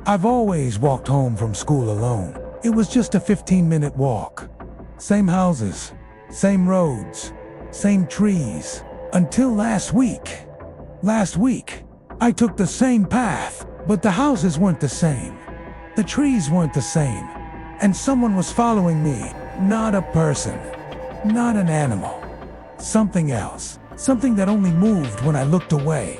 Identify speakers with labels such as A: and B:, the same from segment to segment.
A: I've always walked home from school alone. It was just a 15-minute walk. Same houses, same roads, same trees. Until last week. Last week, I took the same path, but the houses weren't the same. The trees weren't the same. And someone was following me. Not a person. Not an animal. Something else. Something that only moved when I looked away.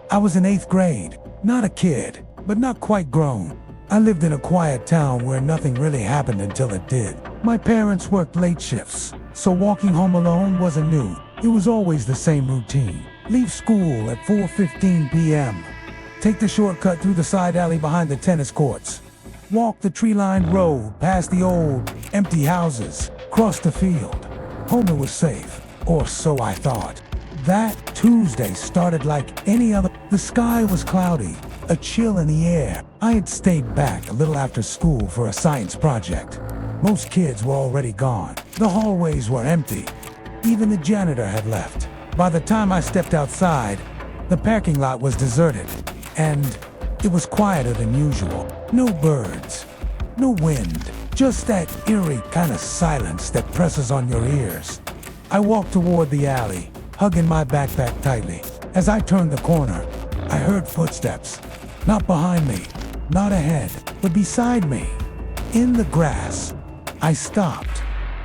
A: I was in 8th grade. Not a kid, but not quite grown. I lived in a quiet town where nothing really happened until it did. My parents worked late shifts, so walking home alone wasn't new. It was always the same routine. Leave school at 4:15 p.m. Take the shortcut through the side alley behind the tennis courts. Walk the tree-lined road past the old, empty houses. Cross the field. Home was safe, or so I thought. That Tuesday started like any other. The sky was cloudy, a chill in the air. I had stayed back a little after school for a science project. Most kids were already gone. The hallways were empty. Even the janitor had left. By the time I stepped outside, the parking lot was deserted, and it was quieter than usual. No birds, no wind, just that eerie kind of silence that presses on your ears. I walked toward the alley, hugging my backpack tightly. As I turned the corner, I heard footsteps. Not behind me, not ahead, but beside me. In the grass. I stopped.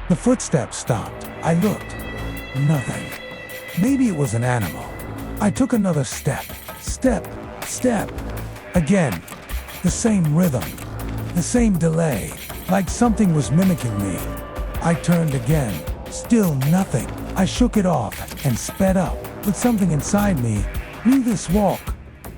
A: The footsteps stopped. I looked. Nothing. Maybe it was an animal. I took another step. Step. Again. The same rhythm. The same delay. Like something was mimicking me. I turned again. Still nothing. I shook it off and sped up. But something inside me knew this walk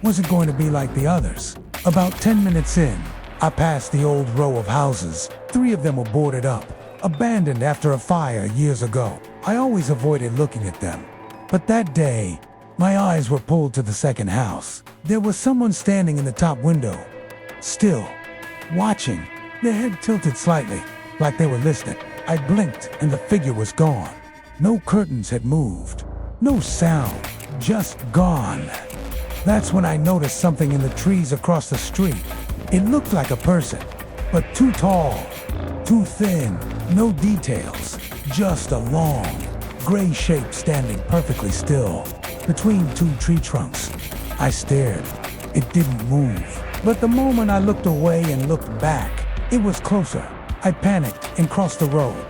A: wasn't going to be like the others. About 10 minutes in, I passed the old row of houses. 3 of them were boarded up, abandoned after a fire years ago. I always avoided looking at them. But that day, my eyes were pulled to the second house. There was someone standing in the top window, still, watching, their head tilted slightly, like they were listening. I blinked and the figure was gone. No curtains had moved. No sound. Just gone. That's when I noticed something in the trees across the street. It looked like a person, but too tall, too thin, no details. Just a long, gray shape standing perfectly still between 2 tree trunks. I stared. It didn't move. But the moment I looked away and looked back, it was closer. I panicked and crossed the road.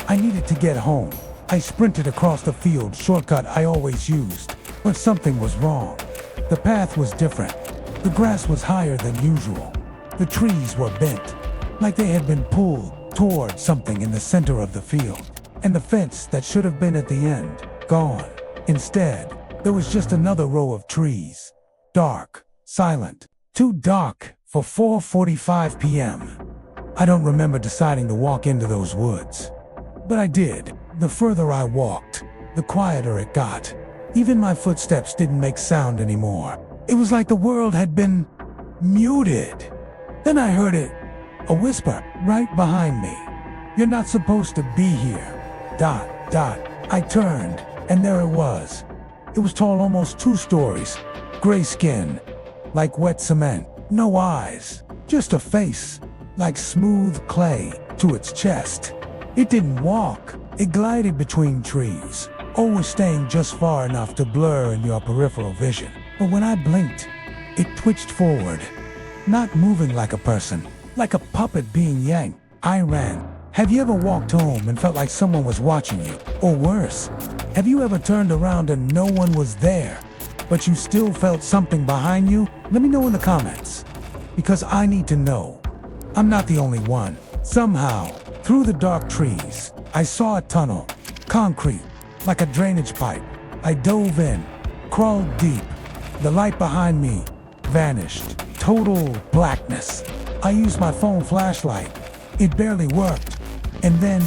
A: I needed to get home. I sprinted across the field, shortcut I always used. But something was wrong. The path was different. The grass was higher than usual. The trees were bent, like they had been pulled toward something in the center of the field. And the fence that should have been at the end, gone. Instead, there was just another row of trees. Dark, silent, too dark for 4:45 p.m. I don't remember deciding to walk into those woods. But I did. The further I walked, the quieter it got. Even my footsteps didn't make sound anymore. It was like the world had been muted. Then I heard it, a whisper, right behind me. "You're not supposed to be here. ... I turned, and there it was. It was tall, almost 2 stories. Gray skin, like wet cement. No eyes, just a face, like smooth clay, to its chest. It didn't walk. It glided between trees, always staying just far enough to blur in your peripheral vision. But when I blinked, it twitched forward, not moving like a person, like a puppet being yanked. I ran. Have you ever walked home and felt like someone was watching you? Or worse, have you ever turned around and no one was there, but you still felt something behind you? Let me know in the comments, because I need to know. I'm not the only one. Somehow, through the dark trees, I saw a tunnel, concrete, like a drainage pipe. I dove in, crawled deep. The light behind me vanished. Total blackness. I used my phone flashlight. It barely worked. And then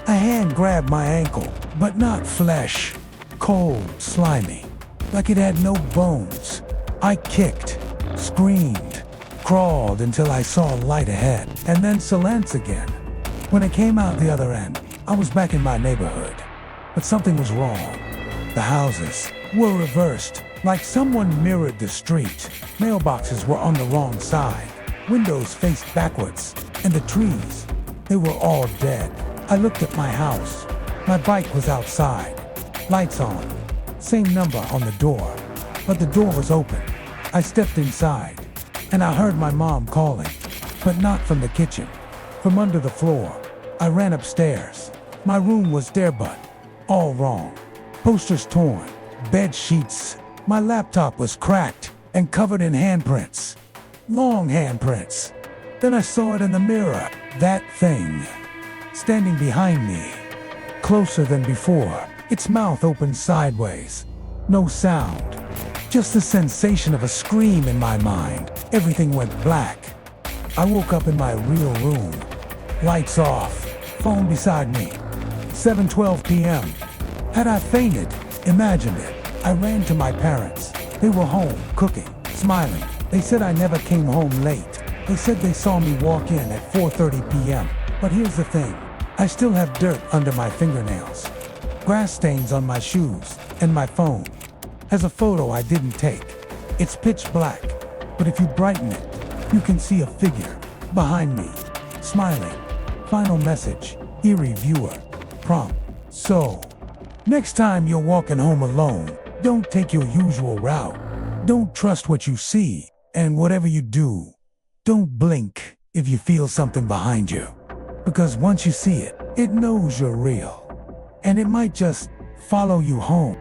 A: a hand grabbed my ankle, but not flesh. Cold, slimy, like it had no bones. I kicked, screamed, crawled until I saw light ahead, and then silence again. When I came out the other end, I was back in my neighborhood. But something was wrong. The houses were reversed, like someone mirrored the street. Mailboxes were on the wrong side. Windows faced backwards, and the trees, they were all dead. I looked at my house. My bike was outside. Lights on. Same number on the door. But the door was open. I stepped inside, and I heard my mom calling, but not from the kitchen, from under the floor. I ran upstairs. My room was there, but all wrong. Posters torn, bed sheets. My laptop was cracked and covered in handprints. Long handprints. Then I saw it in the mirror. That thing, standing behind me, closer than before. Its mouth opened sideways. No sound. Just the sensation of a scream in my mind. Everything went black. I woke up in my real room. Lights off. Phone beside me. 7:12 p.m. Had I fainted? Imagined it. I ran to my parents. They were home, cooking, smiling. They said I never came home late. They said they saw me walk in at 4:30 p.m. But here's the thing. I still have dirt under my fingernails. Grass stains on my shoes, and my phone has a photo I didn't take. It's pitch black, but if you brighten it, you can see a figure behind me, smiling. Final message, Eerie viewer, prompt. So, next time you're walking home alone, don't take your usual route. Don't trust what you see, and whatever you do, don't blink if you feel something behind you. Because once you see it, it knows you're real. And it might just follow you home.